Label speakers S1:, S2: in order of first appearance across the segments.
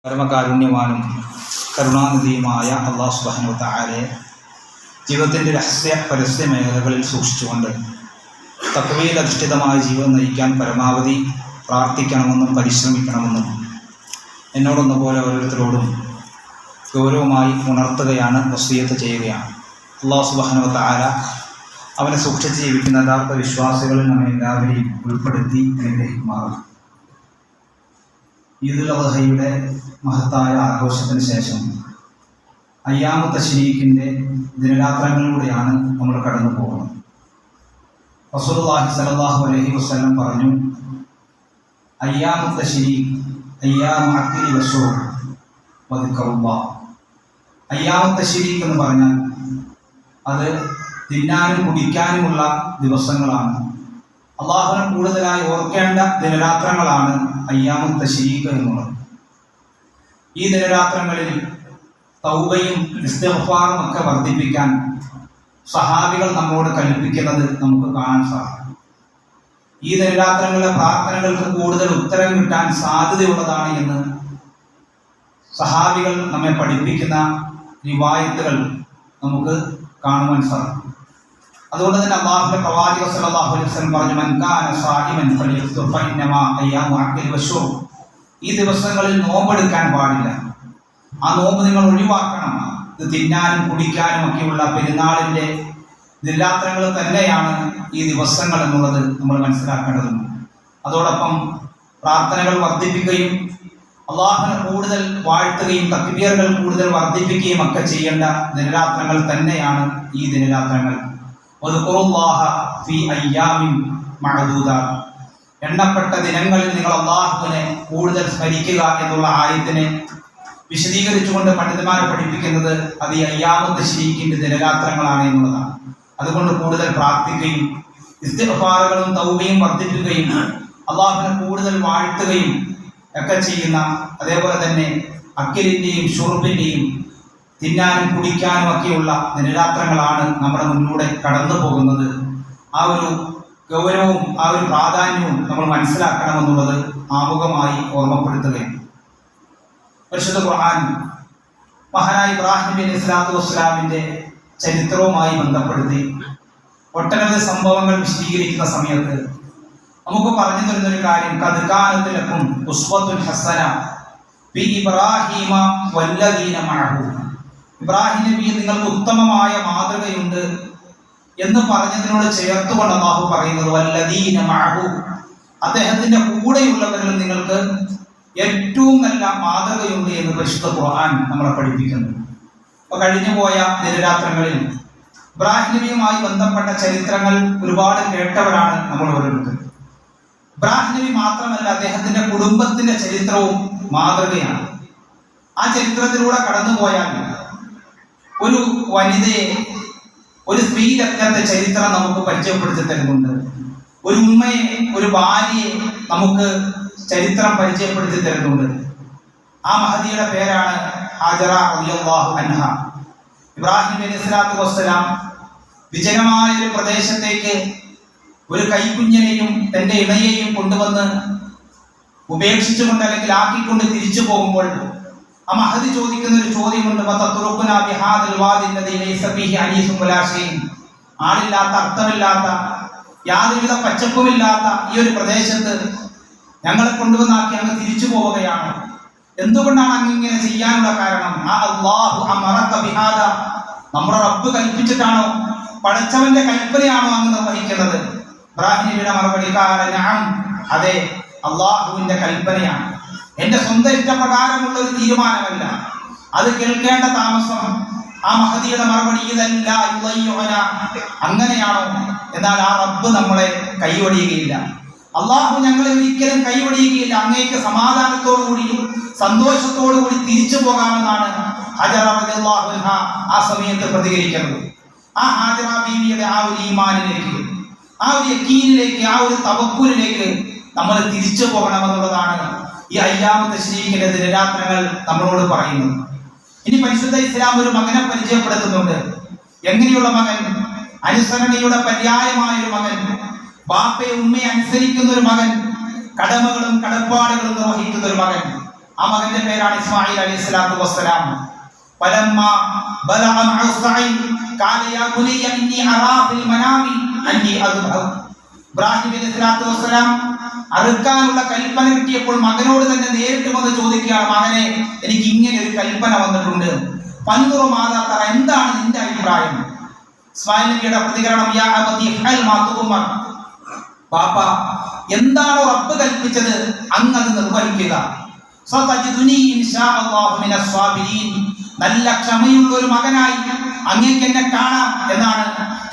S1: പരമകാരുണ്യവാനും കരുണാനിധിയുമായ അല്ലാഹു സുബ്ഹാനഹു വ തആലയെ ജീവിതത്തിൻ്റെ രഹസ്യ പരസ്യ മേഖലകളിൽ സൂക്ഷിച്ചുകൊണ്ട് തഖ്വയിൽ അധിഷ്ഠിതമായ ജീവിതം നയിക്കാൻ പരമാവധി പ്രാർത്ഥിക്കണമെന്നും പരിശ്രമിക്കണമെന്നും എന്നോടൊന്നുപോലെ ഓരോരുത്തരോടും ഗൗരവമായി ഉണർത്തുകയാണ്, വസിയത്ത് ചെയ്യുകയാണ്. അല്ലാഹു സുബ്ഹാനഹു വ തആല അവനെ സൂക്ഷിച്ച് ജീവിക്കുന്ന യഥാർത്ഥ വിശ്വാസികളിൽ നമ്മെ എല്ലാവരെയും ഉൾപ്പെടുത്തി അനുഗ്രഹിക്കുമാറാണ്. ഈദുൽ അദ്ഹയുടെ മഹത്തായ ആഘോഷത്തിന് ശേഷം അയ്യാമു തശ്രീഖിൻ്റെ ദിനരാത്രങ്ങളിലൂടെയാണ് നമ്മൾ കടന്നു പോകുന്നത്. റസൂലുള്ളാഹി സ്വല്ലല്ലാഹു അലൈഹി വസല്ലം പറഞ്ഞു, അയ്യാമു തശ്രീഖ് അയ്യാമു അക്ലി വശുർബ് വദിക്റുല്ലാഹ്. അയ്യാമു തശ്രീഖ് എന്ന് പറഞ്ഞാൽ അത് തിന്നാനും കുടിക്കാനുമുള്ള ദിവസങ്ങളാണ്. അള്ളാഹുവിനെ കൂടുതലായി ഓർക്കേണ്ട ദിനരാത്രങ്ങളാണ് അയ്യാമു തശ്രീഖ് എന്നുള്ളത്. ഈ ദിനരാത്രങ്ങളിൽ തൗബയും ഇസ്തിഗ്ഫാറും ഒക്കെ വർദ്ധിപ്പിക്കാൻ സഹാബികൾ നമ്മോട് കൽപ്പിക്കുന്നത് നമുക്ക് കാണാൻ സാധിക്കും. ഈ ദിനരാത്രങ്ങളിലെ പ്രാർത്ഥനകൾക്ക് കൂടുതൽ ഉത്തരം കിട്ടാൻ സാധ്യതയുള്ളതാണ് എന്ന് സഹാബികൾ നമ്മെ പഠിപ്പിക്കുന്ന റിവായത്തുകൾ നമുക്ക് കാണുവാൻ സാധിക്കും. അതുകൊണ്ട് തന്നെ അല്ലാഹുവിന്റെ പ്രവാചകൻ സ്വല്ലല്ലാഹു അലൈഹി വസല്ലം പറഞ്ഞു, മൻ കാന സായിമൻ ഫലിയഫ്തുർ ഫഇന്നമാ അയ്യാമു അക്ലി വശുർബ്. ഈ ദിവസങ്ങളിൽ നോമ്പെടുക്കാൻ പാടില്ല. ആ നോമ്പ് നിങ്ങൾ ഒഴിവാക്കണം. ഇത് തിന്നാനും കുടിക്കാനും ഒക്കെയുള്ള പെരുന്നാളിൻ്റെ ദിനരാത്രങ്ങൾ തന്നെയാണ് ഈ ദിവസങ്ങൾ എന്നുള്ളത് നമ്മൾ മനസ്സിലാക്കേണ്ടതുണ്ട്. അതോടൊപ്പം പ്രാർത്ഥനകൾ വർദ്ധിപ്പിക്കുകയും അള്ളാഹുവിനെ കൂടുതൽ വാഴ്ത്തുകയും തക്ബീറുകൾ കൂടുതൽ വർദ്ധിപ്പിക്കുകയും ഒക്കെ ചെയ്യേണ്ട ദിനരാത്രങ്ങൾ തന്നെയാണ് ഈ ദിനരാത്രങ്ങൾ. എണ്ണപ്പെട്ട ദിനങ്ങളിൽ നിങ്ങൾ അള്ളാഹുവിനെ കൂടുതൽ സ്മരിക്കുക എന്നുള്ള ആയത്തിനെ വിശദീകരിച്ചുകൊണ്ട് പണ്ഡിതന്മാർ പഠിപ്പിക്കുന്നത് അത് ഈ അയ്യാമു തശ്രീഖിന്റെ ദിനരാത്രങ്ങളാണ് എന്നുള്ളതാണ്. അതുകൊണ്ട് കൂടുതൽ പ്രാർത്ഥിക്കുകയും ഇസ്തിഗ്ഫാറുകളും തൗബയും വർദ്ധിപ്പിക്കുകയും അള്ളാഹുവിനെ കൂടുതൽ വാഴ്ത്തുകയും ഒക്കെ ചെയ്യുന്ന, അതേപോലെ തന്നെ അക്കിലിൻ്റെയും ഷുർബിൻ്റെയും തിന്നാനും കുടിക്കാനും ഒക്കെയുള്ള ദിനരാത്രങ്ങളാണ് നമ്മുടെ മുന്നിലൂടെ കടന്നു പോകുന്നത്. ആ ഒരു ഗൗരവവും ആ ഒരു പ്രാധാന്യവും നമ്മൾ മനസ്സിലാക്കണമെന്നുള്ളത് ആമുഖമായി ഓർമ്മപ്പെടുത്തുകയാണ്. പരിശുദ്ധ ഖുർആൻ മഹാനായ ഇബ്രാഹിം നബി സ്വല്ലല്ലാഹു അലൈഹി വസല്ലമിന്റെ ചരിത്രവുമായി ബന്ധപ്പെടുത്തി ഒട്ടനവധി സംഭവങ്ങൾ വിശദീകരിക്കുന്ന സമയത്ത് നമുക്ക് പറഞ്ഞു തരുന്നൊരു കാര്യം, ഖദ് കാനത് ലക്കും ഉസ്വത്തുൻ ഹസന ഫി ഇബ്രാഹീമ വല്ലദീന മഅഹു. ഇബ്രാഹിം നബി നിങ്ങൾക്ക് ഉത്തമമായ മാതൃകയുണ്ട് എന്ന് പറഞ്ഞതിനോട് ചേർത്തുകൊണ്ട് അല്ലാഹു പറയുന്നത് വല്ലദീന മഅഹു, അദ്ദേഹത്തിന്റെ കൂടെയുള്ളവരിലും നിങ്ങൾക്ക് ഏറ്റവും നല്ല മാതൃകയുണ്ട് എന്ന് പരിശുദ്ധ ഖുർആൻ നമ്മളെ പഠിപ്പിക്കുന്നു. അപ്പൊ കഴിഞ്ഞു പോയ ദിനരാത്രങ്ങളിൽ ഇബ്രാഹിം നബിയുമായി ബന്ധപ്പെട്ട ചരിത്രങ്ങൾ ഒരുപാട് കേട്ടവരാണ് നമ്മൾ ഓരോരുത്തരും. ഇബ്രാഹിം നബി മാത്രമല്ല, അദ്ദേഹത്തിന്റെ കുടുംബത്തിന്റെ ചരിത്രവും മാതൃകയാണ്. ആ ചരിത്രത്തിലൂടെ കടന്നുപോയാൽ ഒരു വനിതയെ, ഒരു സ്ത്രീ രത്നത്തെ ചരിത്രം നമുക്ക് പരിചയപ്പെടുത്തി തരുന്നുണ്ട്. ഒരു ഉമ്മയെ, ഒരു ഭാര്യയെ നമുക്ക് ചരിത്രം പരിചയപ്പെടുത്തി തരുന്നുണ്ട്. ആ മഹദിയുടെ പേരാണ് ഹാജറ റളിയല്ലാഹു അൻഹ. ഇബ്രാഹിം നബി സ്വല്ലല്ലാഹു അലൈഹി വസല്ലം വിജനമായ ഒരു പ്രദേശത്തേക്ക് ഒരു കൈക്കുഞ്ഞിനെയും തന്റെ ഇണയെയും കൊണ്ടുവന്ന് ഉപേക്ഷിച്ചുകൊണ്ട് അല്ലെങ്കിൽ ആക്കിക്കൊണ്ട് തിരിച്ചു പോകുമ്പോൾ ആ മഹദി ചോദിക്കുന്ന ഒരു ചോദ്യമുണ്ട്, ആളില്ലാത്ത, അർത്ഥമില്ലാത്ത, യാതൊരുവിധ പച്ചപ്പുമില്ലാത്ത ഈ ഒരു പ്രദേശത്ത് ഞങ്ങളെ കൊണ്ടുവന്നാക്കി അങ്ങ് തിരിച്ചു പോവുകയാണ്. എന്തുകൊണ്ടാണ് അങ്ങിങ്ങനെ ചെയ്യാനുള്ള കാരണം? നമ്മുടെ റബ്ബ് കൽപ്പിച്ചിട്ടാണോ, പടച്ചവന്റെ കൽപ്പനയാണോ അങ്ങ് നിർവഹിക്കുന്നത്? ഇബ്രാഹിം നബിയുടെ മറുപടി, അതെ, അള്ളാഹുവിന്റെ കൽപ്പനയാണ്. എന്റെ സ്വന്തം ഇഷ്ടപ്രകാരമുള്ള ഒരു തീരുമാനമല്ല, അത് കേൾക്കേണ്ട താമസം. ആ മഹദിയുടെ മറുപടി, ഇതല്ല അങ്ങനെയാണോ? എന്നാൽ ആ റബ്ബ് നമ്മളെ കൈവടിയുകയില്ല. അള്ളാഹു ഞങ്ങളെ ഒരിക്കലും കൈവടിയുകയില്ല. അങ്ങേക്ക് സമാധാനത്തോടുകൂടി സന്തോഷത്തോടുകൂടി തിരിച്ചു പോകാമെന്നാണ് ഹാജറ റളിയല്ലാഹു അൻഹ ആ സമയത്ത് പ്രതികരിക്കുന്നത്. ആ ഹാജറ ബീവിയുടെ ആ ഒരു ഈമാനിലേക്ക്, ആ ഒരു യഖീനിലേക്ക്, ആ ഒരു തവക്കുലിലേക്ക് നമ്മൾ തിരിച്ചു പോകണമെന്നുള്ളതാണ് ഈ അയ്യാമു തശ്രീഖിന്റെ ദിനരാത്രങ്ങൾ നമ്മളോട് പറയുന്നത്. ഇനി പരിശുദ്ധ ഇസ്ലാം ഒരു മകനെ പരിചയപ്പെടുത്തുന്നുണ്ട്. എങ്ങനെയുള്ള മകൻ? അനുസരണയുടെ പര്യായമായ ഒരു മകൻ, ബാപ്പയെ ഉമ്മയെ അനുസരിക്കുന്ന ഒരു മകൻ, കടമകളും കടപ്പാടുകളും നിർവഹിക്കുന്ന ഒരു മകൻ. ആ മകന്റെ പേരാണ് ഇസ്മായിൽ അലൈഹിസ്സലാത്തു വസ്സലാം. فلما بلغ معه السعي قال يا بني اني ارى في المنام اني اذبح. ഇബ്രാഹിം അലൈഹിസ്സലാത്തു വസ്സലാം അറുക്കാനുള്ള കൽപ്പന കിട്ടിയപ്പോൾ മകനോട് തന്നെ നേരിട്ട് വന്ന് ചോദിക്കുകയാണ്, മകനെ, എനിക്ക് ഇങ്ങനെ ഒരു കൽപ്പന വന്നിട്ടുണ്ട്, പൻതുറ മാതാ, എന്താണ് നിന്റെ അഭിപ്രായം? ഇസ്മായിൽ നബിയുടെ പ്രതികരണം, യാ അബതി ഫഅൽ മാ തുഅ്മർ. പാപ്പ, എന്താണോ റബ്ബ് കൽപ്പിച്ചത് അങ്ങ് അത് നിർവഹിക്കുക. സതജിദുനി ഇൻഷാ അല്ലാഹു മിനസ് സ്വാബിരീൻ. നല്ല ക്ഷമയുള്ള ഒരു മകനായി അങ്ങേക്ക് എന്നെ കാണാം എന്നാണ്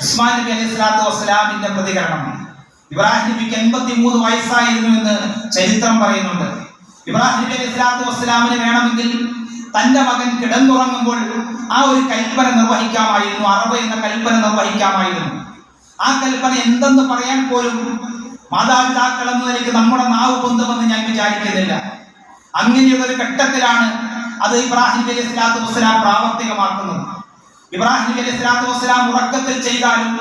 S1: ഇസ്മായിൽ നബി അലൈഹിസ്സലാത്തു വസ്സലാമിന്റെ പ്രതികരണം. ഇബ്രാഹിം നബിക്ക് 83 വയസ്സായിരുന്നു എന്ന് ചരിത്രം പറയുന്നുണ്ട്. ഇബ്രാഹിം നബി അലൈഹിസ്സലാത്തു വസ്സലാമിന് വേണമെങ്കിൽ തന്റെ മകൻ കിടന്നുറങ്ങുമ്പോൾ ആ ഒരു കൽപ്പന നിർവഹിക്കാമായിരുന്നു, അറബ് എന്ന കൽപ്പന നിർവഹിക്കാമായിരുന്നു. ആ കൽപ്പന എന്തെന്ന് പറയാൻ പോലും മാതാപിതാക്കൾ എന്ന നിലയ്ക്ക് നമ്മുടെ നാവ് പൊന്തുമെന്ന് ഞാൻ വിചാരിക്കുന്നില്ല. അങ്ങനെയുള്ളൊരു ഘട്ടത്തിലാണ് അത് ഇബ്രാഹിം നബി അലൈഹിസ്സലാത്തു വസ്സലാം പ്രാവർത്തികമാക്കുന്നത്. ഇബ്രാഹിം നബി അലൈഹിസ്സലാത്തു വസ്സലാം ഉറക്കത്തിൽ ചെയ്താലും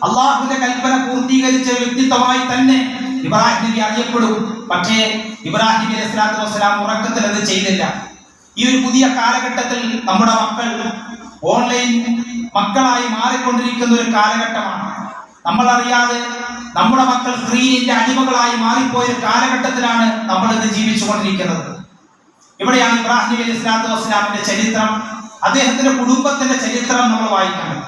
S1: അള്ളാഹുവിന്റെ കൽപ്പന പൂർത്തീകരിച്ച വ്യക്തിത്വമായി തന്നെ ഇബ്രാഹിം നബി അറിയപ്പെടും. പക്ഷേ ഇബ്രാഹിം നബി അലൈഹിസ്സലാത്തു വസ്സലാം ഉറക്കത്തിൽ അത് ചെയ്തില്ല. ഈ ഒരു പുതിയ കാലഘട്ടത്തിൽ നമ്മുടെ മക്കൾ ഓൺലൈൻ മക്കളായി മാറിക്കൊണ്ടിരിക്കുന്ന ഒരു കാലഘട്ടമാണ്. നമ്മൾ അറിയാതെ നമ്മുടെ മക്കൾ സ്ക്രീനിന്റെ അടിമകളായി മാറിപ്പോയ കാലഘട്ടത്തിലാണ് നമ്മൾ ഇന്ന് ജീവിച്ചുകൊണ്ടിരിക്കുന്നത്. ഇവിടെയാണ് ഇബ്രാഹിം നബി അലൈഹിസ്സലാത്തു വസ്സലാമിന്റെ ചരിത്രം, അദ്ദേഹത്തിന്റെ കുടുംബത്തിന്റെ ചരിത്രം നമ്മൾ വായിക്കണം.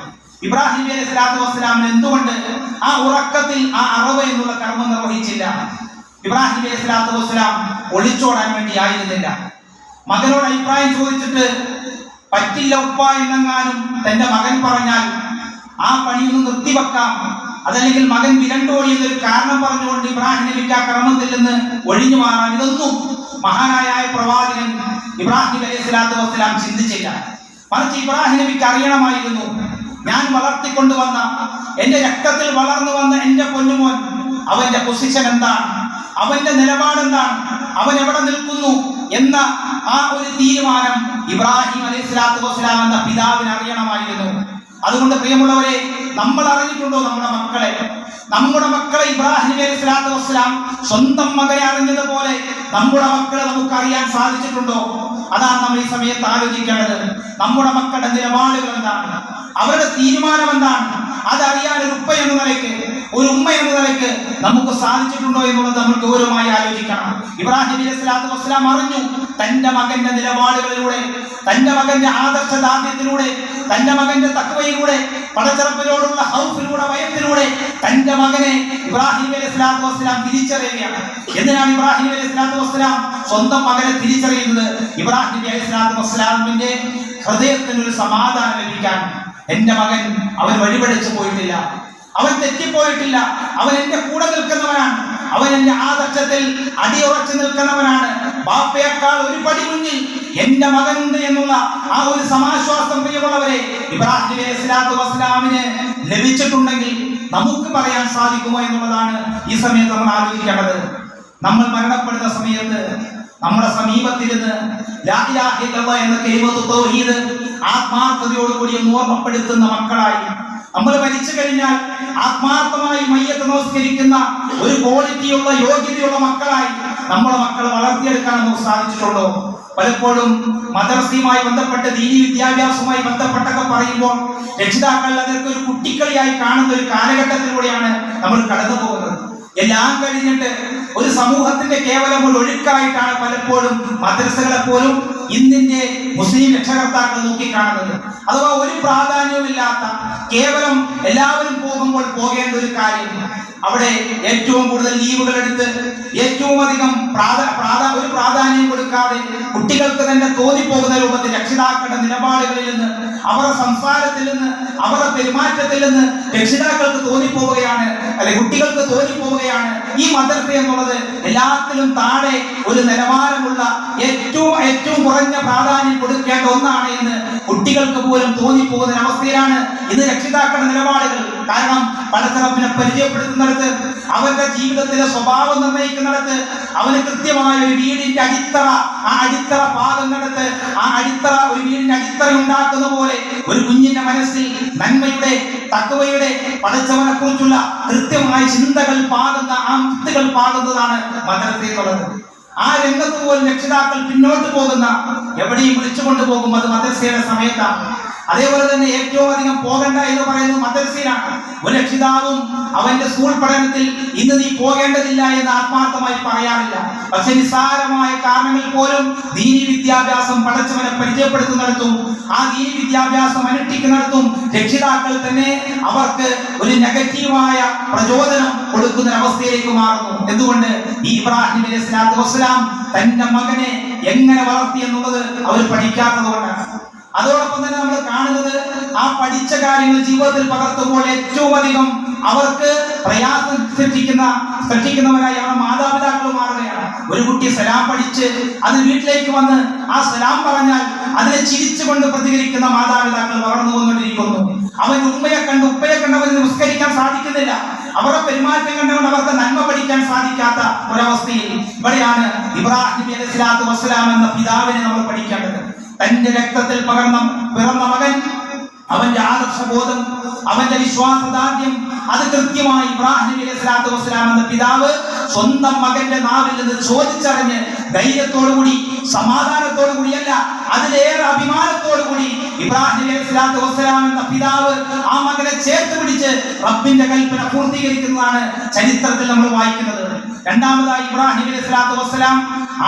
S1: ഇബ്രാഹിം നബി അലൈഹിസ്സലാത്തു വസ്സലാമിന് എന്തുകൊണ്ട് ആ ഉറക്കത്തിൽ ആ അറവ് എന്നുള്ള കർമ്മം നിർവഹിച്ചില്ല? ഇബ്രാഹിം നബി അലൈഹിസ്സലാത്തു വസ്സലാം ഒളിച്ചോടാൻ വേണ്ടി ആയിരുന്നില്ല. മകനോട് അഭിപ്രായം ചോദിച്ചിട്ട് പറ്റില്ല ഉപ്പ എന്നെങ്ങാനും തന്റെ മകൻ പറഞ്ഞാൽ ആ പണിയൊന്ന് നിർത്തിവെക്കാം, അതല്ലെങ്കിൽ മകൻ വിരണ്ടോടി എന്നൊരു കാരണം പറഞ്ഞുകൊണ്ട് ഇബ്രാഹിം നബിക്ക് ആ കർമ്മത്തിൽ നിന്ന് ഒഴിഞ്ഞു മാറാൻ ഇതൊന്നും മഹാനായ പ്രവാചകൻ ഇബ്രാഹിം നബി അലൈഹിസ്സലാത്തു വസ്സലാം ചിന്തിച്ചില്ല. മറിച്ച് ഇബ്രാഹിം നബിക്ക് അറിയണമായിരുന്നു, ഞാൻ വളർത്തിക്കൊണ്ടുവന്ന എന്റെ രക്തത്തിൽ വളർന്നു വന്ന എന്റെ പൊന്നുമോൻ, അവന്റെ പൊസിഷൻ എന്താണ്, അവന്റെ നിലപാട് എന്താണ്, അവൻ എവിടെ നിൽക്കുന്നു എന്ന ആ ഒരു തീരുമാനം ഇബ്രാഹിം അലൈഹിസ്സലാത്തു വസ്സലാം എന്ന പിതാവിന് അറിയണമായിരുന്നു. അതുകൊണ്ട് പ്രിയമുള്ളവരെ, നമ്മൾ അറിഞ്ഞിട്ടുണ്ടോ നമ്മുടെ മക്കളെ ഇബ്രാഹിം നബി അലൈഹിസ്സലാത്തു വസ്സലാം സ്വന്തം മകനെ അറിഞ്ഞതുപോലെ നമ്മുടെ മക്കളെ നമുക്ക് അറിയാൻ സാധിച്ചിട്ടുണ്ടോ? അതാണ് നമ്മൾ ഈ സമയത്ത് ആലോചിക്കേണ്ടത്. നമ്മുടെ മക്കളുടെ നിലപാടുകൾ എന്താണ്, അവരുടെ തീരുമാനം എന്താണ്, അതറിയാൻ ഒരു ഉപ്പ എന്ന നിലയ്ക്ക്, ഒരു ഉമ്മ എന്ന നിലയ്ക്ക് നമുക്ക് സാധിച്ചിട്ടുണ്ടോ എന്നുള്ളത് നമ്മൾ ഗൗരവമായി ആലോചിക്കണം. ഇബ്രാഹിം നബി അലൈഹിസ്സലാത്തു വസ്സലാം അറിഞ്ഞു, തന്റെ മകന്റെ നിലപാടുകളിലൂടെ, തന്റെ മകന്റെ ആദർശദാർഢ്യത്തിലൂടെ, തന്റെ മകന്റെ തഖ്വയിലൂടെ, പടച്ചറപ്പിനോടുള്ള ഹൗഫിലൂടെ, ഭയത്തിലൂടെ തന്റെ മകനെ ഇബ്രാഹിം നബി അലൈഹിസ്സലാത്തു വസ്സലാം തിരിച്ചറിയുകയാണ്. എന്തിനാണ് ഇബ്രാഹിം നബി അലൈഹിസ്സലാത്തു വസ്സലാം സ്വന്തം മകനെ തിരിച്ചറിയുന്നത്? ഇബ്രാഹിം നബി അലൈഹിസ്സലാത്തു വസ്സലാമിന്റെ ഹൃദയത്തിന് ഒരു സമാധാനം ലഭിക്കാൻ. എന്റെ മകൻ അവൻ വഴിപഴിച്ചു പോയിട്ടില്ല, അവൻ തെറ്റിപ്പോയിട്ടില്ല, അവൻ എന്റെ കൂടെ നിൽക്കുന്നവനാണ്, അവൻ എന്റെ ആദർശത്തിൽ അടിയുറച്ചു നിൽക്കുന്നവനാണ്, ബാപ്പയേക്കാൾ ഒരു പടി മുന്നിൽ എന്റെ മകനുണ്ട് എന്നുള്ള ആ ഒരു സമാശ്വാസം പ്രിയമുള്ളവരെ ഇബ്രാഹിം നബി അലൈഹിസ്സലാത്തു വസ്സലാമിന് ലഭിച്ചിട്ടുണ്ടെങ്കിൽ നമുക്ക് പറയാൻ സാധിക്കുമോ എന്നുള്ളതാണ് ഈ സമയത്ത് നമ്മൾ ആലോചിക്കേണ്ടത്. നമ്മൾ മരണപ്പെടുന്ന സമയത്ത് നമ്മുടെ സമീപത്തിരുന്ന് ലാ ഇലാഹ ഇല്ലല്ലാഹ് എന്ന കലിമത്തു തൗഹീദ് ആത്മാർത്ഥതയോടുകൂടി ഓർമ്മപ്പെടുത്തുന്ന മക്കളായി, നമ്മൾ മരിച്ചു കഴിഞ്ഞാൽ ആത്മാർത്ഥമായി മയ്യത്ത് നമസ്കരിക്കുന്ന ഒരു ക്വാളിറ്റിയുള്ള യോഗ്യതയുള്ള മക്കളായി നമ്മുടെ മക്കളെ വളർത്തിയെടുക്കാൻ നമുക്ക് സാധിച്ചിട്ടുണ്ടോ? പലപ്പോഴും മദ്രസയുമായി ബന്ധപ്പെട്ട് ദീനി വിദ്യാഭ്യാസവുമായി ബന്ധപ്പെട്ടൊക്കെ പറയുമ്പോൾ രക്ഷിതാക്കൾ അതൊക്കെ ഒരു കുട്ടിക്കളിയായി കാണുന്ന ഒരു കാലഘട്ടത്തിലൂടെയാണ് നമ്മൾ കടന്നു പോകുന്നത്. എല്ലാം കഴിഞ്ഞിട്ട് ഒരു സമൂഹത്തിന്റെ കേവലം ഒരു ഒഴുക്കായിട്ടാണ് പലപ്പോഴും മദ്രസകളെ പോലും ഇന്നിന്റെ മുസ്ലിം രക്ഷകർത്താക്കൾ നോക്കിക്കാണുന്നത്. അഥവാ ഒരു പ്രാധാന്യവുമില്ലാത്ത, കേവലം എല്ലാവരും പോകുമ്പോൾ പോകേണ്ട ഒരു കാര്യം, അവിടെ ഏറ്റവും കൂടുതൽ ലീവുകൾ എടുത്ത് ഏറ്റവും അധികം ഒരു പ്രാധാന്യം കൊടുക്കാതെ കുട്ടികൾക്ക് തന്നെ തോന്നിപ്പോകുന്ന രൂപത്തിൽ രക്ഷിതാക്കളുടെ നിലപാടുകളിൽ നിന്ന്, അവരുടെ സംസാരത്തിൽ നിന്ന്, അവരുടെ പെരുമാറ്റത്തിൽ നിന്ന് രക്ഷിതാക്കൾക്ക് തോന്നിപ്പോവുകയാണ്, അല്ലെ കുട്ടികൾക്ക് തോന്നിപ്പോവുകയാണ് ഈ മദ്രസ എന്നുള്ളത് എല്ലാത്തിലും താഴെ ഒരു നിലവാരമുള്ള ഏറ്റവും കുറഞ്ഞ പ്രാധാന്യം കൊടുക്കേണ്ട ഒന്നാണ് എന്ന് കുട്ടികൾക്ക് പോലും തോന്നിപ്പോകുന്ന അവസ്ഥയിലാണ് ഇന്ന് രക്ഷിതാക്കളുടെ നിലപാടുകൾ. കാരണം പടച്ചറപ്പിനെ പരിചയപ്പെടുത്തുന്നിടത്ത്, അവരുടെ ജീവിതത്തിലെ സ്വഭാവം നിർണ്ണയിക്കുന്നിടത്ത്, അവന് കൃത്യമായ ഒരു വീടിന്റെ അടിത്തറ, ആ അടിത്തറ പാകുന്നിടത്ത്, ആ അടിത്തറ ഒരു വീടിന്റെ അടിത്തറ ഉണ്ടാക്കുന്ന പോലെ ഒരു കുഞ്ഞിന്റെ മനസ്സിൽ നന്മയുടെ, തഖ്വയുടെ, പടച്ചവനെ കുറിച്ചുള്ള കൃത്യമായ ചിന്തകൾ പാകുന്ന, ആ വിത്തുകൾ പാകുന്നതാണ് മദ്രസ എന്നുള്ളത്. ആ രംഗത്ത് പോലും രക്ഷിതാക്കൾ പിന്നോട്ട് പോകുന്ന, എവിടെയും വിളിച്ചുകൊണ്ട് പോകും, അത് മദ്രസയുടെ സമയത്താണ്. അതേപോലെ തന്നെ ഏറ്റവും അധികം പോകണ്ട എന്ന് പറയുന്നത് മദ്രസയിലാണ്. ഒരു രക്ഷിതാവും അവന്റെ സ്കൂൾ പഠനത്തിൽ ഇന്ന് നീ പോകേണ്ടതില്ല എന്ന് ആത്മാർത്ഥമായി പറയാറില്ല. പക്ഷെ നിസ്സാരമായ കാരണങ്ങൾ പോലും ദീനി വിദ്യാഭ്യാസം പഠിച്ചവനെ പരിചയപ്പെടുത്തുന്നിടത്തും ആ ദീനി വിദ്യാഭ്യാസം അനുഷ്ഠിക്കുന്നിടത്തും രക്ഷിതാക്കൾ തന്നെ അവർക്ക് ഒരു നെഗറ്റീവായ പ്രചോദനം കൊടുക്കുന്ന അവസ്ഥയിലേക്ക് മാറുന്നു. എന്തുകൊണ്ട്? ഈ ഇബ്രാഹിം അലൈഹി സ്വലാത്തു വസ്സലാം തന്റെ മകനെ എങ്ങനെ വളർത്തി എന്നുള്ളത് അവർ പഠിക്കാത്തത് കൊണ്ടാണ്. അതോടൊപ്പം തന്നെ നമ്മൾ കാണുന്നത് ആ പഠിച്ച കാര്യങ്ങൾ ജീവിതത്തിൽ പകർത്തുമ്പോൾ ഏറ്റവും അധികം അവർക്ക് പ്രയാസം സൃഷ്ടിക്കുന്നവരായി അവരുടെ മാതാപിതാക്കൾ മാറുകയാണ്. ഒരു കുട്ടി സലാം പഠിച്ച് അത് വീട്ടിലേക്ക് വന്ന് ആ സലാം പറഞ്ഞാൽ അതിനെ ചിരിച്ചുകൊണ്ട് പ്രതികരിക്കുന്ന മാതാപിതാക്കൾ വളർന്നു വന്നുകൊണ്ടിരിക്കുന്നു. അവൻ ഉപ്പയെ കണ്ടവന് നിസ്കരിക്കാൻ സാധിക്കുന്നില്ല. അവരുടെ പെരുമാറ്റം കണ്ടുകൊണ്ട് അവർക്ക് നന്മ പഠിക്കാൻ സാധിക്കാത്ത ഒരവസ്ഥയിൽ ഇവിടെയാണ് ഇബ്രാഹിം അലൈഹി സ്വലാത്തു വസ്സലാം എന്ന പിതാവിനെ നമ്മൾ പഠിക്കേണ്ടത്. തന്റെ രക്തത്തിൽ പിറന്ന മകൻ, അവന്റെ ആദർശബോധം, അവന്റെ വിശ്വാസദാർഢ്യം, അത് കൃത്യമായി ഇബ്രാഹിം അലൈഹി സ്വലാത്തു വസ്സലാം എന്ന പിതാവ് സ്വന്തം മകന്റെ നാവിൽ നിന്ന് ചോദിച്ചറിഞ്ഞ് ധൈര്യത്തോടുകൂടി സമാധാനത്തോടുകൂടിയല്ല, അതിലേറെ അഭിമാനത്തോടുകൂടി ഇബ്രാഹിം അലൈഹി സ്വലാത്തു വസ്സലാം എന്ന പിതാവ് ആ മകനെ ചേർത്ത് പിടിച്ച് റബ്ബിന്റെ കൽപ്പന പൂർത്തീകരിക്കുന്നതാണ് ചരിത്രത്തിൽ നമ്മൾ വായിക്കുന്നത്. രണ്ടാമതായി ഇബ്രാഹിം അലൈഹി സ്വലാത്തു വസ്സലാം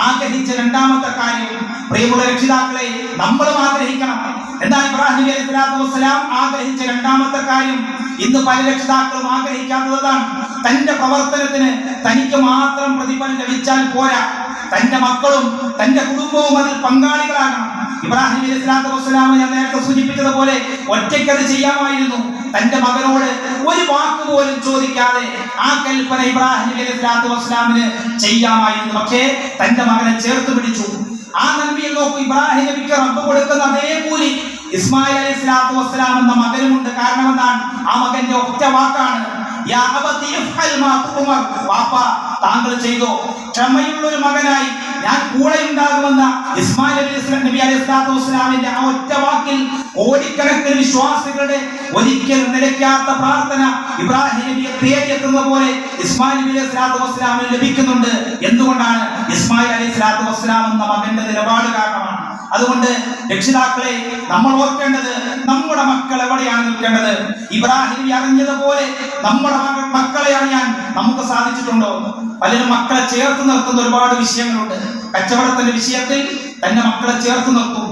S1: ആഗ്രഹിച്ച രണ്ടാമത്തെ കാര്യം, പ്രിയമുള്ള രക്ഷിതാക്കളെ, നമ്മളും ആഗ്രഹിക്കണം. എന്നാൽ ഇബ്രാഹിം അലൈഹി സ്വലാത്തു വസ്സലാം ആഗ്രഹിച്ച രണ്ടാമത്തെ കാര്യം ഇന്ന് പല രക്ഷിതാക്കളും ആഗ്രഹിക്കാത്തതാണ്. തന്റെ പ്രവർത്തനത്തിന് തനിക്ക് മാത്രം പ്രതിഫലം ലഭിച്ചാൽ പോരാ, തന്റെ മക്കളും തന്റെ കുടുംബവും അതിൽ പങ്കാളികളാകണം. ഇബ്രാഹിം അലൈഹി സ്വലാത്തു വസ്സലാം ഞാൻ നേരത്തെ സൂചിപ്പിച്ചതുപോലെ ഒറ്റയ്ക്കത് ചെയ്യാമായിരുന്നു. തന്റെ മകനോട് ഒരു വാക്ക് പോലും ചോദിക്കാതെ ആ കൽപ്പന ഇബ്രാഹിം അലൈഹി സ്വലാത്തു വസ്സലാമിന് ചെയ്യാമായിരുന്നു. പക്ഷേ തന്റെ മകനെ ചേർത്ത് പിടിച്ചു. ആ നന്മയിൽ നോക്കൂ, ഇബ്രാഹിം നബിക്ക് റബ്ബ് കൊടുക്കുന്ന അതേ കൂലി ഇസ്മായിൽ അലൈഹി സ്വലാത്തു വസ്സലാം എന്ന മകനുമുണ്ട്. കാരണം എന്താണ്? ആ മകന്റെ ഒറ്റ വാക്കാണ്, യാ അബതി ഇഫ്അൽ മാ തുമർ, വാപ്പാ താങ്കൾ ചെയ്തോ. ക്ഷമയുള്ള ഒരു മകനായി ഞാൻ കൂടെ ഉണ്ടാകുമെന്ന ഇസ്മായിൽ നബി അലൈഹി സ്വലാത്തു വസ്സലാമിന്റെ ആ ഒറ്റ വാക്കിൽ കോടിക്കണക്കിന് വിശ്വാസികളുടെ ഒരിക്കൽ നിലയ്ക്കാത്ത പ്രാർത്ഥന ഇബ്രാഹിം നബിയെ തേടിയെത്തുന്ന പോലെ ഇസ്മായിൽ നബി അലൈഹി സ്വലാത്തു വസ്സലാമിന് ലഭിക്കുന്നുണ്ട്. എന്തുകൊണ്ടാണ്? ഇസ്മായിൽ അലൈഹി സ്വലാത്തു വസ്സലാം എന്ന മകന്റെ നിലപാട് കാരണമാണ്. അതുകൊണ്ട് രക്ഷിതാക്കളെ, നമ്മൾ ഓർക്കേണ്ടത് നമ്മുടെ മക്കൾ എവിടെയാണ് നിൽക്കേണ്ടത്. ഇബ്രാഹിം നബി അറിഞ്ഞതുപോലെ നമ്മുടെ മക്കളെ അറിയാൻ നമുക്ക് സാധിച്ചിട്ടുണ്ടോ? പലരും മക്കളെ ചേർത്ത് നിർത്തുന്ന ഒരുപാട് വിഷയങ്ങളുണ്ട്. കച്ചവടത്തിന്റെ വിഷയത്തിൽ തന്റെ മക്കളെ ചേർത്ത് നിർത്തും.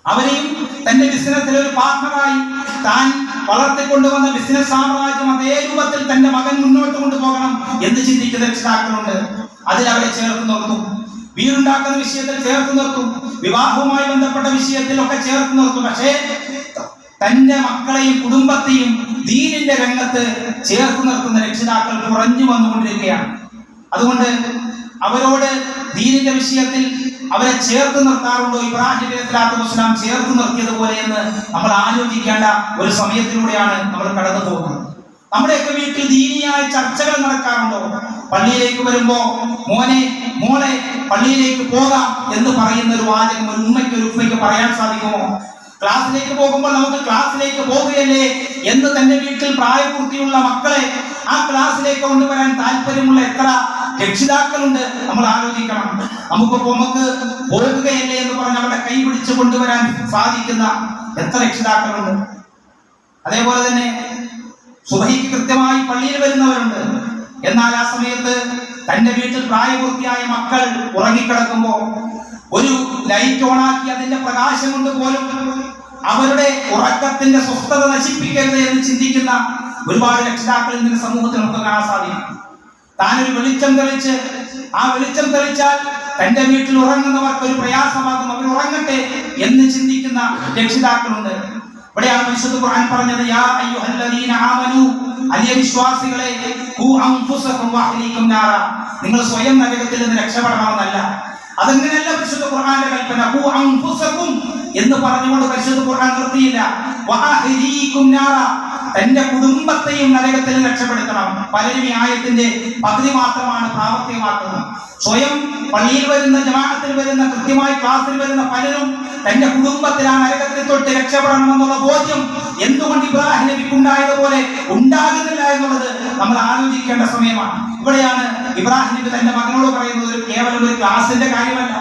S1: അവരെയും തന്റെ ബിസിനസ്സിൽ ഒരു പാർട്ണറായി താൻ വളർത്തിക്കൊണ്ടുവന്ന ബിസിനസ് സാമ്രാജ്യം അതേ രൂപത്തിൽ തന്റെ മകൻ മുന്നോട്ട് കൊണ്ടുപോകണം എന്ന് ചിന്തിക്കുന്ന രക്ഷിതാക്കളുണ്ട്. അതിൽ അവരെ ചേർത്ത് നിർത്തും. വീടുണ്ടാക്കുന്ന വിഷയത്തിൽ ചേർത്ത് നിർത്തും. വിവാഹവുമായി ബന്ധപ്പെട്ട വിഷയത്തിലൊക്കെ ചേർത്ത് നിർത്തും. പക്ഷേ തന്റെ മക്കളെയും കുടുംബത്തെയും ദീനിന്റെ രംഗത്ത് ചേർത്ത് നിർത്തുന്ന രക്ഷിതാക്കൾ കുറഞ്ഞു വന്നുകൊണ്ടിരിക്കുകയാണ്. അതുകൊണ്ട് അവരോട് ദീനിന്റെ വിഷയത്തിൽ അവരെ ചേർത്ത് നിർത്താറുണ്ടോ? ഇബ്രാഹിം അലൈഹി സ്വലാത്തു വസ്സലാം ചേർത്ത് നിർത്തിയതുപോലെ എന്ന് നമ്മൾ ആലോചിക്കേണ്ട ഒരു സമയത്തിലൂടെയാണ് നമ്മൾ കടന്നു പോകുന്നത്. നമ്മുടെയൊക്കെ വീട്ടിൽ ദീനിയായ ചർച്ചകൾ നടക്കാറുണ്ടോ? പള്ളിയിലേക്ക് വരുമ്പോ മോളെ പള്ളിയിലേക്ക് പോകാം എന്ന് പറയുന്ന ഒരു വാചകം ഒരു ഉമ്മയ്ക്ക് പറയാൻ സാധിക്കുമോ? ക്ലാസ്സിലേക്ക് പോകുമ്പോൾ നമുക്ക് ക്ലാസ്സിലേക്ക് പോകുകയല്ലേ എന്ന് തന്റെ വീട്ടിൽ പ്രായപൂർത്തിയുള്ള മക്കളെ ആ ക്ലാസ്സിലേക്ക് കൊണ്ടുവരാൻ താല്പര്യമുള്ള എത്ര രക്ഷിതാക്കളുണ്ട് നമ്മൾ ആലോചിക്കണം. നമുക്ക് പോകുകയല്ലേ എന്ന് പറഞ്ഞ് അവരുടെ കൈ പിടിച്ച് കൊണ്ടുവരാൻ സാധിക്കുന്ന എത്ര രക്ഷിതാക്കളുണ്ട്. അതേപോലെ തന്നെ സുബഹിക്ക് കൃത്യമായി പള്ളിയിൽ വരുന്നവരുണ്ട്. എന്നാൽ ആ സമയത്ത് തന്റെ വീട്ടിൽ പ്രായപൂർത്തിയായ മക്കൾ ഉറങ്ങിക്കിടക്കുമ്പോൾ ഒരു ലൈറ്റ് ഓണാക്കി അതിന്റെ പ്രകാശം കൊണ്ട് പോലും അവരുടെ ഉറക്കത്തിന്റെ സ്വസ്ഥത നശിപ്പിക്കരുത് എന്ന് ചിന്തിക്കുന്ന ഒരുപാട് രക്ഷിതാക്കൾ ഇന്ന് സമൂഹത്തിൽ നമുക്ക് കാണാൻ സാധിക്കും. താനൊരു വെളിച്ചം തെളിച്ച് ആ വെളിച്ചം തെളിച്ചാൽ തന്റെ വീട്ടിൽ ഉറങ്ങുന്നവർക്ക് ഒരു പ്രയാസമാകും, അവർ ഉറങ്ങട്ടെ എന്ന് ചിന്തിക്കുന്ന രക്ഷിതാക്കളുണ്ട്. ഇവിടെയാണ് പരിശുദ്ധ ഖുർആൻ പറഞ്ഞത്, യാ അയ്യുഹല്ലദീന ആമനൂ, അലിയ വിശ്വാസികളെ, ഖൂ അൻഫുസകും വഅഹ്ലീകും നാറ, നിങ്ങൾ സ്വയം നരകത്തിൽ നിന്ന് രക്ഷപ്പെടണമെന്നല്ല. അതങ്ങനെയല്ല പരിശുദ്ധ ഖുർആന്റെ കൽപ്പന. ഖൂ അൻഫുസകും എന്ന് പറഞ്ഞുകൊണ്ട് പരിശുദ്ധ ഖുർആൻ നിർത്തിയില്ല. വഅഹ്ലീകും നാറ, തന്റെ കുടുംബത്തെയും നരകത്തിൽ രക്ഷപ്പെടുത്തണം. പലരും ഈ ആയത്തിന്റെ പകുതി മാത്രമാണ് പ്രാവർത്തികമാക്കുന്നത്. സ്വയം പള്ളിയിൽ വരുന്ന, ജമാഅത്തിൽ വരുന്ന, കൃത്യമായി ക്ലാസ്സിൽ വരുന്ന പലരും തന്റെ കുടുംബത്തിൽ ആ നരകത്തിൽ തൊട്ട് രക്ഷപ്പെടണമെന്നുള്ള ബോധ്യം എന്തുകൊണ്ട് ഇബ്രാഹിം നബിക്ക് ഉണ്ടായതുപോലെ ഉണ്ടാകുന്നില്ല എന്നുള്ളത് നമ്മൾ ആലോചിക്കേണ്ട സമയമാണ്. ഇവിടെയാണ് ഇബ്രാഹിം നബി തന്റെ മകനോട് പറയുന്നത് കേവലം ഒരു ക്ലാസിന്റെ കാര്യമല്ല,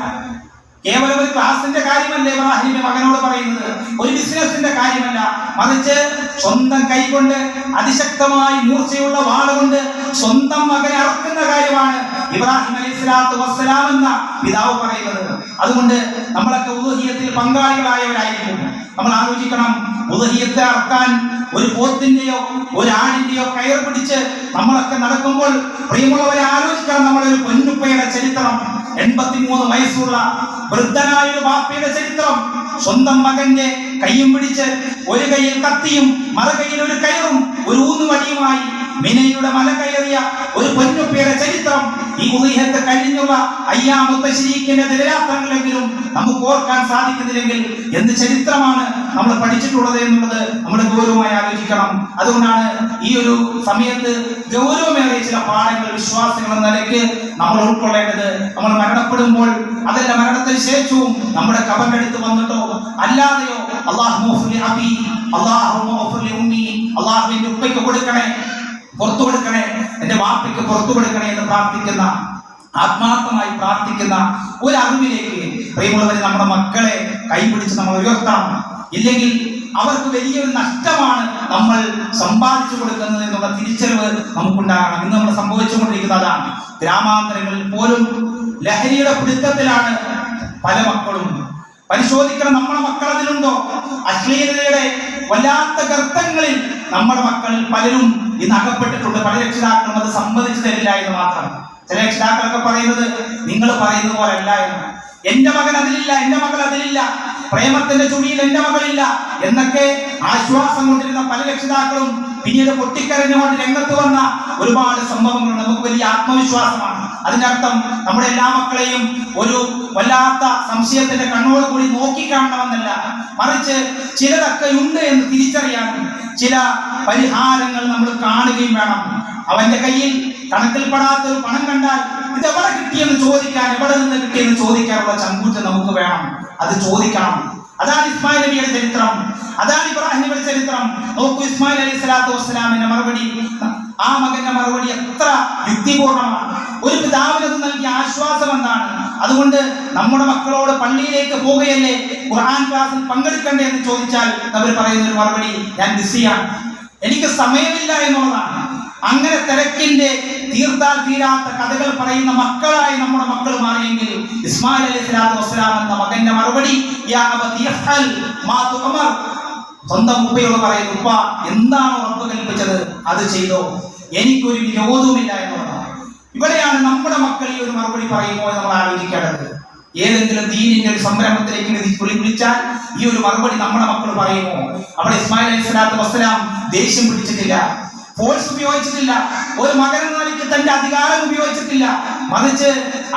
S1: കേവലം ഒരു ക്ലാസിന്റെ കാര്യമല്ല ഇബ്രാഹിം നബി മകനോട് പറയുന്നത്, ഒരു ബിസിനസിന്റെ കാര്യമല്ല, മറിച്ച് സ്വന്തം കൈകൊണ്ട് അതിശക്തമായി മൂർച്ചയുള്ള വാളുകൊണ്ട് സ്വന്തം മകനെ അറക്കുന്ന കാര്യമാണ് ഇബ്രാഹിം അലൈഹിസ്സലാത്തു വസ്സലാം എന്ന പിതാവ് പറയുന്നത്. അതുകൊണ്ട് നമ്മളൊക്കെ ഉളുഹിയ്യത്തിൽ പങ്കാളികളായവരായിരിക്കും. നമ്മൾ ആലോചിക്കണം, ഉളുഹിയ്യത്തെ അറക്കാൻ ഒരു പോത്തിന്റെയോ ഒരു ആടിന്റെയോ കയർ പിടിച്ച് നമ്മളൊക്കെ നടക്കുമ്പോൾ പ്രിയമുള്ളവരെ ആലോചിക്കണം, നമ്മളൊരു പൊന്നുപ്പയുടെ ചരിത്രം, 83 വയസ്സുള്ള വൃദ്ധനായ ഒരു ബാപ്പയുടെ ചരിത്രം, സ്വന്തം മകന്റെ കൈയും പിടിച്ച് ഒരു കൈയിൽ കത്തിയും മറുകൈയിൽ ഒരു കയറും ഒരു ഊന്നുവടിയുമായി മിനയുടെ മല കയറിയ ഒരു പൊന്നുപ്പയുടെ ചരിത്രം ഈ ഉളിഹത്ത് കഴിഞ്ഞുള്ള അയ്യാമത്തെ ശരീക്കിന്റെ ദിനരാത്രങ്ങളെങ്കിലും നമുക്ക് ഓർക്കാൻ സാധിക്കുന്നില്ലെങ്കിൽ എന്ത് ചരിത്രമാണ് നമ്മൾ പഠിച്ചിട്ടുള്ളത് എന്നുള്ളത് നമ്മൾ ഗൗരവമായി ആലോചിക്കണം. അതുകൊണ്ടാണ് ഈ ഒരു സമയത്ത് ഗൗരവമേറിയ ചില പാഠങ്ങൾ വിശ്വാസികൾ എന്ന നിലയ്ക്ക് നമ്മൾ ഉൾക്കൊള്ളേണ്ടത്. നമ്മൾ മരണപ്പെടുമ്പോൾ അതല്ല മരണത്തിന് ശേഷവും നമ്മുടെ ഖബറിന്റെ അടുത്ത് വന്നിട്ടോ അല്ലാതെയോ അള്ളാഹുവിന്റെ ഉപ്പയ്ക്ക് കൊടുക്കണേ, പുറത്തു കൊടുക്കണേ, എന്റെ വാപ്പയ്ക്ക് പുറത്തു കൊടുക്കണേ എന്ന് പ്രാർത്ഥിക്കുന്ന, ആത്മാർത്ഥമായി പ്രാർത്ഥിക്കുന്ന ഒരു അറിവിലേക്ക് പ്രിയമുള്ളവരെ നമ്മുടെ മക്കളെ കൈപിടിച്ച് നമ്മൾ ഉയർത്തണം. ഇല്ലെങ്കിൽ അവർക്ക് വലിയൊരു നഷ്ടമാണ് നമ്മൾ സമ്പാദിച്ചു കൊടുക്കുന്നത് എന്നുള്ള തിരിച്ചറിവ് നമുക്കുണ്ടാകണം. ഇന്ന് നമ്മൾ സംഭവിച്ചുകൊണ്ടിരിക്കുന്നത് അതാണ്. ഗ്രാമാന്തരങ്ങളിൽ പോലും ലഹരിയുടെ പിടുത്തത്തിലാണ് പല മക്കളും. പരിശോധിക്കണം, നമ്മുടെ മക്കൾ അതിലുണ്ടോ? അശ്ലീലതയുടെ വല്ലാത്ത ഗർത്തങ്ങളിൽ നമ്മുടെ മക്കൾ പലരും ഇന്ന് അകപ്പെട്ടിട്ടുണ്ട്. പല രക്ഷിതാക്കളും അത് സമ്മതിച്ചു തരില്ല എന്ന് മാത്രം. ചില രക്ഷിതാക്കളൊക്കെ പറയുന്നത് നിങ്ങൾ പറയുന്നത് പോലല്ല എന്ന്. എന്റെ മകൻ അതിലില്ല, എന്റെ മകൾ അതിലില്ല, പ്രേമത്തിന്റെ ചുഴിയിൽ എന്റെ മകളില്ല എന്നൊക്കെ ആശ്വാസം കൊണ്ടിരുന്ന പല രക്ഷിതാക്കളും പിന്നീട് പൊട്ടിക്കരഞ്ഞുകൊണ്ട് രംഗത്ത് വന്ന ഒരുപാട് സംഭവങ്ങൾ നമുക്ക് വലിയ ആത്മവിശ്വാസമാണ്. അതിനർത്ഥം നമ്മുടെ എല്ലാ മക്കളെയും ഒരു വല്ലാത്ത സംശയത്തിന്റെ കണ്ണോട് കൂടി നോക്കിക്കാണണമെന്നല്ല, മറിച്ച് ചിലതൊക്കെ ഉണ്ട് എന്ന് തിരിച്ചറിയാനും ചില പരിഹാരങ്ങൾ നമ്മൾ കാണുകയും വേണം. അവന്റെ കയ്യിൽ കണക്കിൽപ്പെടാത്ത ഒരു പണം കണ്ടാൽ ഇത് എവിടെ കിട്ടിയെന്ന് ചോദിക്കാൻ, എവിടെ നിന്ന് കിട്ടിയെന്ന് ചോദിക്കാനുള്ള ചങ്കൂറ്റം നമുക്ക് വേണം. അത് ചോദിക്കണം. അതാണ് ഇസ്മായിൽ നബിയുടെ ചരിത്രം, അതാണ് ഇബ്രാഹിം നബിയുടെ ചരിത്രം. നോക്കൂ, ഇസ്മായിൽ അലൈഹിസ്സലാത്തു വസ്സലാമിന്റെ മറുപടി, ആ മകന്റെ മറുപടി എത്ര യുക്തിപൂർണമാണ്. ഒരു പിതാവിനത് നൽകിയ ആശ്വാസം എന്താണ്? അതുകൊണ്ട് നമ്മുടെ മക്കളോട് പള്ളിയിലേക്ക് പോകുകയല്ലേ, ഖുർആൻ ക്ലാസ്സിൽ പങ്കെടുക്കണ്ടേ എന്ന് ചോദിച്ചാൽ അവർ പറയുന്ന ഒരു മറുപടി, ഞാൻ ബിസിയാണ്, എനിക്ക് സമയമില്ല എന്നുള്ളതാണ്. അങ്ങനെ തിരക്കിന്റെ തീർത്താൽ തീരാത്ത കഥകൾ പറയുന്ന മക്കളായി നമ്മുടെ മക്കൾ മാറിയെങ്കിൽ ഇസ്മായിൽ അലൈഹിസ്സലാത്തു വസ്സലാം എന്ന മകന്റെ മറുപടി, യാ അബതി യഫ്അൽ മാ തുഅമർ, സ്വന്തം ഉപ്പയോട് പറയുന്നു, ഉപ്പ എന്താണോ റബ്ബ് കൽപ്പിച്ചത് അത് ചെയ്തോ, എനിക്കൊരു വിരോധവുമില്ല എന്നുള്ളതാണ്. ഇവിടെയാണ് നമ്മുടെ മക്കൾ ഈ ഒരു മറുപടി പറയുമ്പോൾ നമ്മൾ ആലോചിക്കേണ്ടത്. ഏതെങ്കിലും ദീനിന്റെ ഒരു സംരംഭത്തിലേക്ക് വിളിച്ചാൽ ഈ ഒരു മറുപടി നമ്മുടെ മക്കൾ പറയുമോ? അവിടെ ഇസ്മായിൽ അലൈഹിസ്സലാത്തു വസ്സലാം ദേഷ്യം പിടിച്ചിട്ടില്ല, ഫോഴ്സ് ഉപയോഗിച്ചിട്ടില്ല, ഒരു മകനെന്ന നിലയ്ക്ക് തന്റെ അധികാരം ഉപയോഗിച്ചിട്ടില്ല, മറിച്ച്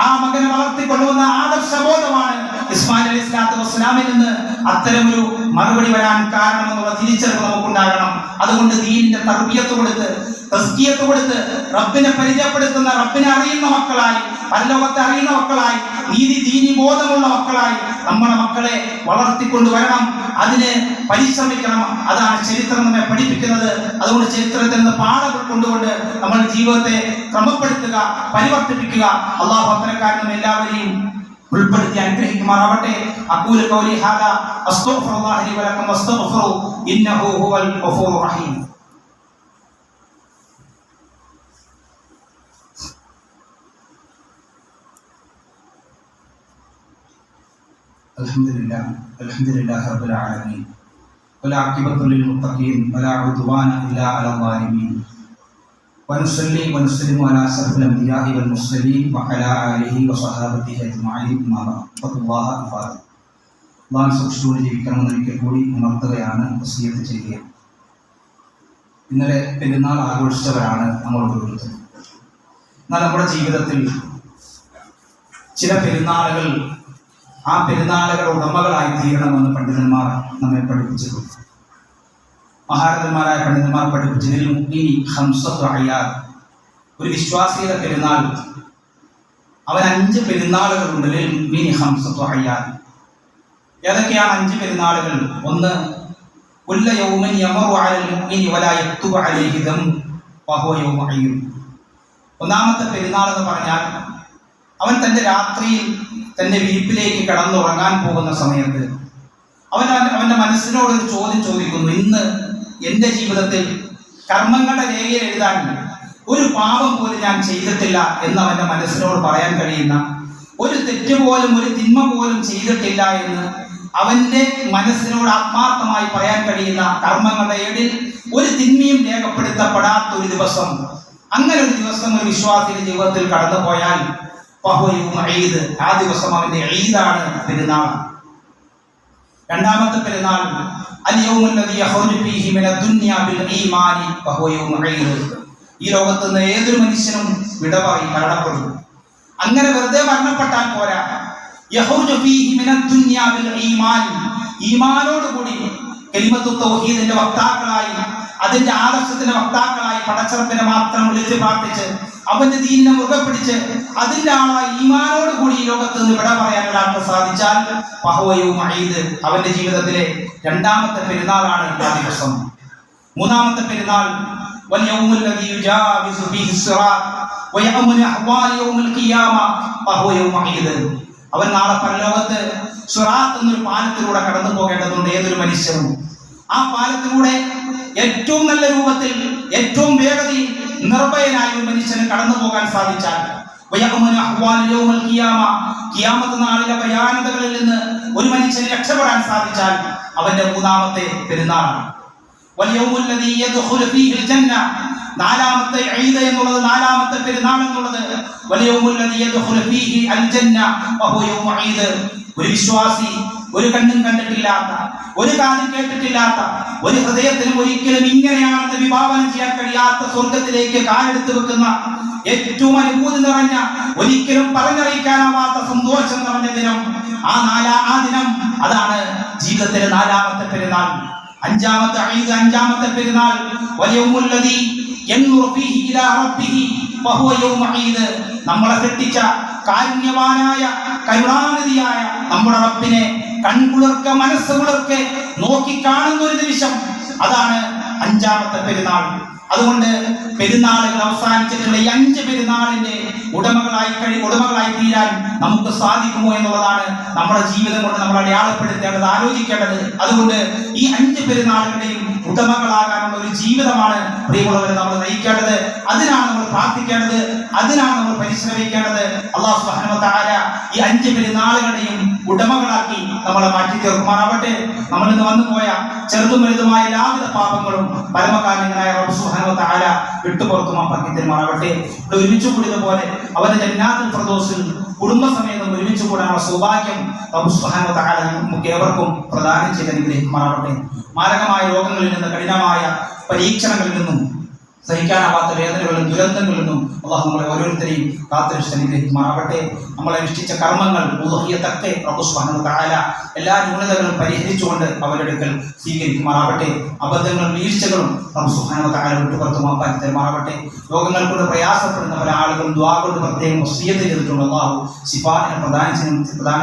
S1: ആ മകനെ വളർത്തിക്കൊണ്ടുവന്ന ആദർശബോധമാണ് ഇസ്മായിൽ അലൈഹിസ്സലാത്തു വസ്സലാമിൽ നിന്ന് അത്തരമൊരു മറുപടി വരാൻ കാരണമെന്നുള്ള തിരിച്ചറിവ് നമുക്കുണ്ടാകണം. അതുകൊണ്ട് ദീനിന്റെ തർബിയത്ത് കൊടുത്ത്, തസ്കിയത്ത് കൊടുത്ത്, റബ്ബിനെ പരിചയപ്പെടുത്തുന്ന, റബ്ബിനെ അറിയുന്ന മക്കളായി, പരലോകത്തെ അറിയുന്ന മക്കളായി, നീതി ദീനി ബോധമുള്ള മക്കളായി നമ്മുടെ മക്കളെ വളർത്തിക്കൊണ്ടുവരണം. അതിന് പരിശ്രമിക്കണം. അതാണ് ചരിത്രം നമ്മെ പഠിപ്പിക്കുന്നത്. അതുകൊണ്ട് ചരിത്രത്തിൽ നിന്ന് പാഠങ്ങൾ കൊണ്ടുകൊണ്ട് നമ്മുടെ ജീവിതത്തെ ക്രമപ്പെടുത്തുക, പരിവർത്തിപ്പിക്കുക. അല്ലാഹു അത്തരക്കാരനും എല്ലാവരെയും ഉൾപ്പെടുത്തി അനുഗ്രഹിക്കുമാറാവട്ടെ. അഖൂലു ഖൗലി ഹാദാ അസ്തഗ്ഫിറുല്ലാഹ ലി വലക്കും വസ്തഗ്ഫിറു ഇന്നഹു ഹുവൽ ഗഫൂറുർ റഹീം. അൽഹംദുലില്ലാഹി റബ്ബിൽ ആലമീൻ വലാഖിബത്തു ലിൽ മുത്തഖീൻ വലാ ഉദ്വാന ഇല്ലാ അലൽ ളാലിമീൻ വനുസല്ലി വനുസല്ലിമു അലാ അശ്റഫിൽ അംബിയാഇ വൽ മുർസലീൻ വഅലാ ആലിഹി വസഹാബത്തിഹി അജ്മഈൻ. അല്ലാഹു സൂക്ഷിച്ചുകൊണ്ട് ജീവിക്കണമെന്ന് ഒരിക്കൽ കൂടി ഉണർത്തുകയാണ്, വസിയത്ത് ചെയ്യുക. ഇന്നലെ പെരുന്നാൾ ആഘോഷിച്ചവരാണ് നമ്മൾ ഓരോരുത്തരും. എന്നാൽ നമ്മുടെ ജീവിതത്തിൽ ചില പെരുന്നാളുകൾ ആ പെരുന്നാളുകൾ ഉടമകളായി തീരണമെന്ന് പണ്ഡിതന്മാർ നമ്മെ പഠിപ്പിച്ചിട്ടുണ്ട്. മഹാരഥന്മാരായ പണ്ഡിതന്മാർ പഠിപ്പിച്ചതിൽ മുഅ്മിനി ഖംസത്തു അയ്യാദ്, ഒരു വിശ്വാസിയുടെ പെരുന്നാൾ അവൻ 5 പെരുന്നാളുകളുണ്ട്. ലിൽ മുഅ്മിനി ഖംസത്തു അയ്യാദ്. ഏതൊക്കെയാണ് 5 പെരുന്നാളുകൾ? ഒന്ന്, കുല്ല യൗമിൻ യമറു അലൽ മുഅ്മിനി വലാ യക്തുബു അലൈഹി ദംബ് വഹുവ യൗമു അയ്യിൻ. ഒന്നാമത്തെ പെരുന്നാൾ എന്ന് പറഞ്ഞാൽ അവൻ തൻ്റെ രാത്രിയിൽ തൻ്റെ വിരിപ്പിലേക്ക് കിടന്നുറങ്ങാൻ പോകുന്ന സമയത്ത് അവൻ്റെ മനസ്സിനോട് ഒരു ചോദ്യം ചോദിക്കുന്നു. ഇന്ന് എൻ്റെ ജീവിതത്തിൽ കർമ്മങ്ങളുടെ രേഖയിൽ എഴുതാൻ ഒരു പാപം പോലും ഞാൻ ചെയ്തിട്ടില്ല എന്ന് അവൻ്റെ മനസ്സിനോട് പറയാൻ കഴിയുന്ന, ഒരു തെറ്റ് പോലും ഒരു തിന്മ പോലും ചെയ്തിട്ടില്ല എന്ന് അവൻ്റെ മനസ്സിനോട് ആത്മാർത്ഥമായി പറയാൻ കഴിയുന്ന, കർമ്മങ്ങളുടെ ഏടിൽ ഒരു തിന്മയും രേഖപ്പെടുത്തപ്പെടാത്ത ഒരു ദിവസം, അങ്ങനെ ഒരു ദിവസം ഒരു വിശ്വാസിയുടെ ജീവിതത്തിൽ കടന്നു പോയാൽ ആ ദിവസം അവന്റെ ഈദാണ്, പെരുന്നാൾ. രണ്ടാമത്തെ പെരുന്നാൾ ഈ ലോകത്ത് നിന്ന് ഏതൊരു മനുഷ്യനും വിട പറയും, മരണപ്പെടും. അങ്ങനെ വെറുതെ മരണപ്പെട്ടാൽ പോരാ, ഈമാനോടുകൂടി കലിമത്തു തൗഹീദിന്റെ വക്താക്കളായി, അതിന്റെ ആദർശത്തിന്റെ വക്താക്കളായി പടച്ചറപ്പിനെ മാത്രം വിളിച്ച് പ്രാർത്ഥിച്ച് അവന്റെ ദീനിനെ മുറുകെ പിടിച്ച് അതിന്റെ ആളായി ഈമാനോട് കൂടി ഈ ലോകത്ത് നിന്ന് വിട പറയാൻ ഒരാൾക്ക് സാധിച്ചാൽ അവന്റെ ജീവിതത്തിലെ രണ്ടാമത്തെ പെരുന്നാളാണ് ആ ദിവസം. മൂന്നാമത്തെ പെരുന്നാൾ അവൻ നാളെ പരലോകത്ത് സിറാത്ത് എന്നൊരു പാലത്തിലൂടെ കടന്നു പോകേണ്ടതുണ്ട്. ഏതൊരു മനുഷ്യനും ആ പാലത്തിലൂടെ ഏറ്റവും നല്ല രൂപത്തിൽ, ഏറ്റവും വേഗതയിൽ നിർഭയനായ ഒരു മനുഷ്യന് കടന്നു പോകാൻ സാധിച്ചാൽ, ഖിയാമത്ത് നാളിലെ ഭയാനതകളിൽ നിന്ന് ഒരു മനുഷ്യന് രക്ഷപ്പെടാൻ സാധിച്ചാൽ അവന്റെ മൂന്നാമത്തെ പെരുന്നാളാണ്. നാലാമത്തെ ഈദ് എന്നുള്ളത്, നാലാമത്തെ പെരുന്നാൾ എന്നുള്ളത് ഒരു വിശ്വാസി ഒരു കണ്ണും കണ്ടിട്ടില്ലാത്ത, ഒരു കാതും കേട്ടിട്ടില്ലാത്ത, ഒരു ഹൃദയത്തിനും ഒരിക്കലും ഇങ്ങനെയാണെന്ന് വിഭാവനം ചെയ്യാൻ കഴിയാത്ത സ്വർഗത്തിലേക്ക് കാലെടുത്ത് വെക്കുന്ന ഏറ്റവും അനുഭൂതി നിറഞ്ഞ, ഒരിക്കലും പറഞ്ഞറിയിക്കാനാവാത്ത സന്തോഷം നിറഞ്ഞ ദിനം, ആ ദിനം, അതാണ് ജീവിതത്തിലെ നാലാമത്തെ പെരുന്നാൾ. അഞ്ചാമത്തെ ഈദ്, അഞ്ചാമത്തെ പെരുന്നാൾ നമ്മളെ സൃഷ്ടിച്ച കാരുണ്യവാനായ കരുണാനിധിയായ നമ്മുടെ റബ്ബിനെ കൺകുളിർക്കെ മനസ്സുകുളിർക്കെ നോക്കി കാണുന്ന ഒരു നിമിഷം, അതാണ് അഞ്ചാമത്തെ പെരുന്നാൾ. അതുകൊണ്ട് പെരുന്നാളുകൾ അവസാനിച്ചിട്ടുള്ള ഈ 5 പെരുന്നാളിന്റെ ഉടമകളായി തീരാൻ നമുക്ക് സാധിക്കുമോ എന്നുള്ളതാണ് നമ്മുടെ ജീവിതം കൊണ്ട് നമ്മൾ അടയാളപ്പെടുത്തേണ്ടത്, ആലോചിക്കേണ്ടത്. അതുകൊണ്ട് ഈ 5 പെരുന്നാളുകളുടെയും ഉടമകളാകാനുള്ള ഒരു ജീവിതമാണ് പ്രിയമുള്ളവരെ നമ്മൾ നയിക്കേണ്ടത്. അതിനാണ് നമ്മൾ പ്രാർത്ഥിക്കേണ്ടത്, അതിനാണ് നമ്മൾ പരിശ്രമിക്കേണ്ടത്. അല്ലാഹു സുബ്ഹാനഹു വ തആല ഈ 5 പെരുന്നാളുകളുടെയും ഉടമകളാക്കി നമ്മളെ മാറ്റി തീർക്കുമാറാവട്ടെ. നമ്മൾ ഇന്ന് വന്നുപോയ ചെറുതും വലുതുമായ എല്ലാവിധ പാപങ്ങളും പരമകാരുണ്യനായ റബ്ബ് സുബ്ഹാനഹു വ തആല വിട്ടുപുറത്തുമാക്കി തരുമാറാവട്ടെ. ഇവിടെ ഒരുമിച്ച് കൂടിയതുപോലെ അവന്റെ ജന്നാത്തുൽ ഫിർദൗസിൽ കുടുംബസമേതം ഒരുമിച്ച് കൂടാനുള്ള സൗഭാഗ്യം റബ്ബ് സുബ്ഹാനഹു വ തആല നമുക്ക് ഏവർക്കും പ്രദാനം ചെയ്ത് അനുഗ്രഹിക്കുമാറാവട്ടെ. മാരകമായ രോഗങ്ങളിൽ നിന്ന്, കഠിനമായ പരീക്ഷണങ്ങളിൽ നിന്നും, സഹിക്കാനാവാത്ത വേദനകളിലും ദുരന്തങ്ങളിൽ നിന്നും അല്ലാഹു നമ്മളെ ഓരോരുത്തരെയും കാത്തുരക്ഷിച്ച് അനുഗ്രഹിക്കുമാറാവട്ടെ. നമ്മളെ അനുഷ്ഠിച്ച കർമ്മങ്ങൾ ഉളുഹിയ്യത്തൊക്കെ റബ്ബ് സുബ്ഹാനഹു വ തആല എല്ലാ ന്യൂനതകളും പരിഹരിച്ചുകൊണ്ട് അവരുടെ അടുക്കൽ സ്വീകരിക്കുമാറാവട്ടെ. അബദ്ധങ്ങളും വീഴ്ചകളും റബ്ബ് സുബ്ഹാനഹു വ തആല വിട്ടുപുറത്ത് മാപ്പാക്കി തരുമാറാവട്ടെ. രോഗങ്ങൾ കൊണ്ട് പ്രയാസപ്പെടുന്ന പല ആളുകളും ദുആ കൊണ്ട് പ്രത്യേകം വസിയ്യത്ത് ചെയ്തിട്ടുണ്ട്. അല്ലാഹു ശിഫാഇനെ പ്രദാനം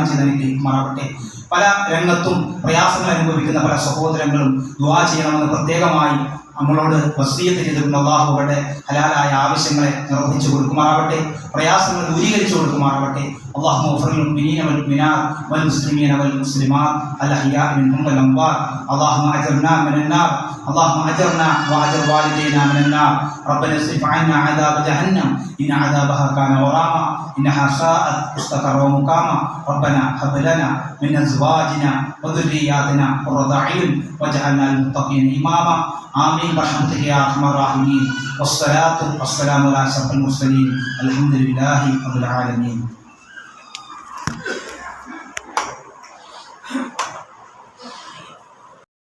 S1: ചെയ്ത് അനുഗ്രഹിക്കുമാറാവട്ടെ. പല രംഗത്തും പ്രയാസങ്ങൾ അനുഭവിക്കുന്ന പല സഹോദരങ്ങളും ദുആ ചെയ്യണമെന്ന് പ്രത്യേകമായി നമ്മളോട് വസിയ്യത്ത് ചെയ്തിട്ടുണ്ട്. അല്ലാഹു അവരുടെ ഹലാലായ ആവശ്യങ്ങളെ നിർവഹിച്ചു കൊടുക്കുമാറാവട്ടെ, പ്രയാസങ്ങൾ ദൂരീകരിച്ചു കൊടുക്കുമാറാവട്ടെ. اللهم اغفر للمؤمنين والمؤمنات والمسلمين والمسلمات الأحياء منهم والأموات. اللهم أجرنا من النار، اللهم أجرنا وأجر والدينا من النار. ربنا اصرف عنا عذاب جهنم إن عذابها كان غراما إنها ساءت مستقرا ومقاما. ربنا هب لنا من أزواجنا وذرياتنا قرة أعين واجعلنا للمتقين إماما. آمين برحمتك يا أرحم الراحمين. والصلاة والسلام على أشرف المرسلين. الحمد لله رب العالمين.